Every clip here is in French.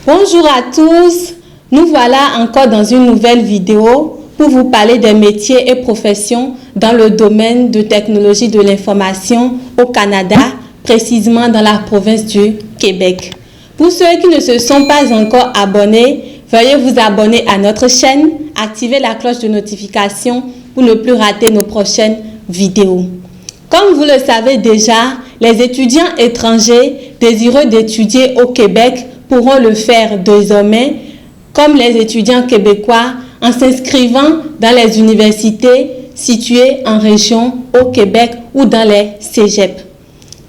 Bonjour à tous, nous voilà encore dans une nouvelle vidéo pour vous parler des métiers et professions dans le domaine de technologie de l'information au Canada, précisément dans la province du Québec. Pour ceux qui ne se sont pas encore abonnés, veuillez vous abonner à notre chaîne, activer la cloche de notification pour ne plus rater nos prochaines vidéos. Comme vous le savez déjà, les étudiants étrangers désireux d'étudier au Québec pourront le faire désormais, comme les étudiants québécois, en s'inscrivant dans les universités situées en région au Québec ou dans les cégeps.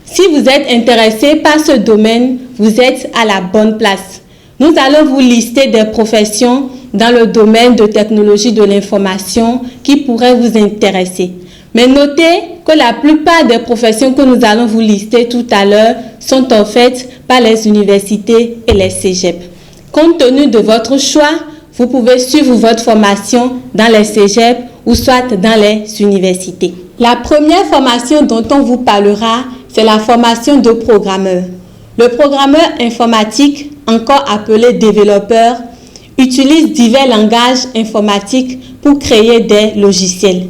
Si vous êtes intéressé par ce domaine, vous êtes à la bonne place. Nous allons vous lister des professions dans le domaine de technologie de l'information qui pourraient vous intéresser. Mais notez que la plupart des professions que nous allons vous lister tout à l'heure sont offertes par les universités et les cégeps. Compte tenu de votre choix, vous pouvez suivre votre formation dans les cégeps ou soit dans les universités. La première formation dont on vous parlera, c'est la formation de programmeur. Le programmeur informatique, encore appelé développeur, utilise divers langages informatiques pour créer des logiciels.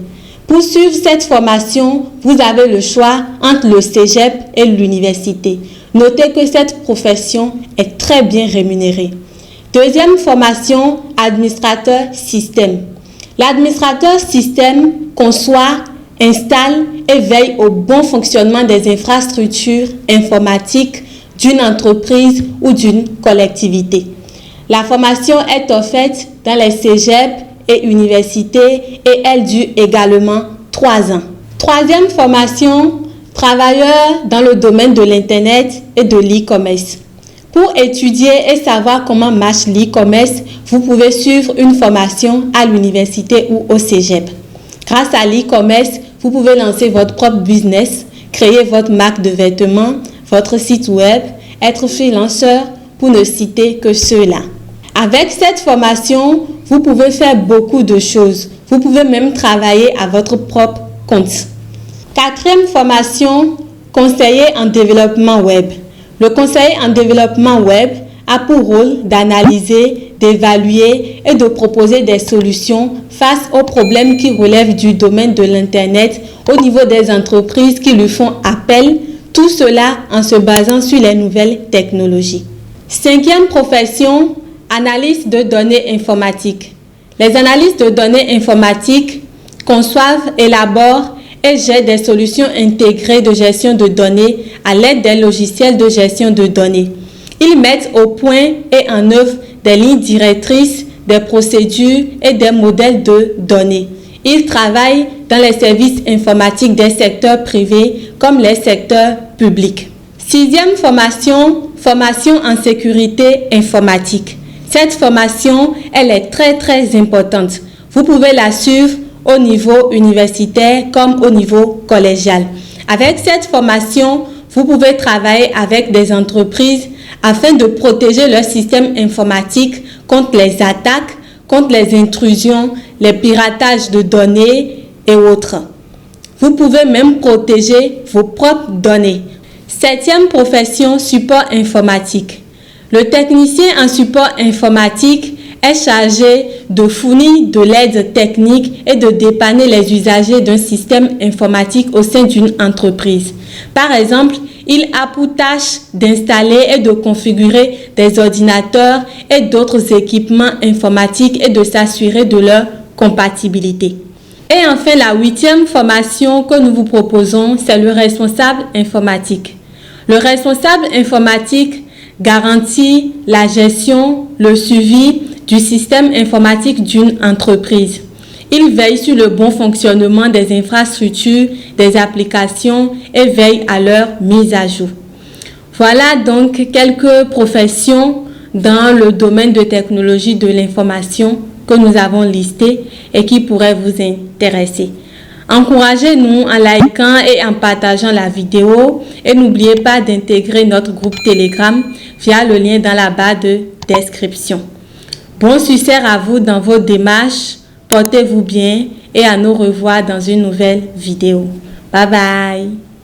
Pour suivre cette formation, vous avez le choix entre le cégep et l'université. Notez que cette profession est très bien rémunérée. Deuxième formation, administrateur système. L'administrateur système conçoit, installe et veille au bon fonctionnement des infrastructures informatiques d'une entreprise ou d'une collectivité. La formation est offerte dans les cégeps et universités et elle dure également 3 ans. Troisième formation, travailleur dans le domaine de l'Internet et de l'e-commerce. Pour étudier et savoir comment marche l'e-commerce, vous pouvez suivre une formation à l'université ou au cégep. Grâce à l'e-commerce, vous pouvez lancer votre propre business, créer votre marque de vêtements, votre site web, être freelanceur, pour ne citer que ceux-là. Avec cette formation, vous pouvez faire beaucoup de choses. Vous pouvez même travailler à votre propre compte. Quatrième formation, conseiller en développement web. Le conseiller en développement web a pour rôle d'analyser, d'évaluer et de proposer des solutions face aux problèmes qui relèvent du domaine de l'Internet au niveau des entreprises qui lui font appel, tout cela en se basant sur les nouvelles technologies. Cinquième profession, analyse de données informatiques. Les analystes de données informatiques conçoivent, élaborent et gèrent des solutions intégrées de gestion de données à l'aide des logiciels de gestion de données. Ils mettent au point et en œuvre des lignes directrices, des procédures et des modèles de données. Ils travaillent dans les services informatiques des secteurs privés comme les secteurs publics. Sixième formation, formation en sécurité informatique. Cette formation, elle est très importante. Vous pouvez la suivre au niveau universitaire comme au niveau collégial. Avec cette formation, vous pouvez travailler avec des entreprises afin de protéger leur système informatique contre les attaques, contre les intrusions, les piratages de données et autres. Vous pouvez même protéger vos propres données. Septième profession, support informatique. Le technicien en support informatique est chargé de fournir de l'aide technique et de dépanner les usagers d'un système informatique au sein d'une entreprise. Par exemple, il a pour tâche d'installer et de configurer des ordinateurs et d'autres équipements informatiques et de s'assurer de leur compatibilité. Et enfin, la huitième formation que nous vous proposons, c'est le responsable informatique. Le responsable informatique garantit la gestion, le suivi du système informatique d'une entreprise. Il veille sur le bon fonctionnement des infrastructures, des applications et veille à leur mise à jour. Voilà donc quelques professions dans le domaine de technologie de l'information que nous avons listées et qui pourraient vous intéresser. Encouragez-nous en likant et en partageant la vidéo et n'oubliez pas d'intégrer notre groupe Telegram via le lien dans la barre de description. Bon succès à vous dans vos démarches, portez-vous bien et à nous revoir dans une nouvelle vidéo. Bye bye!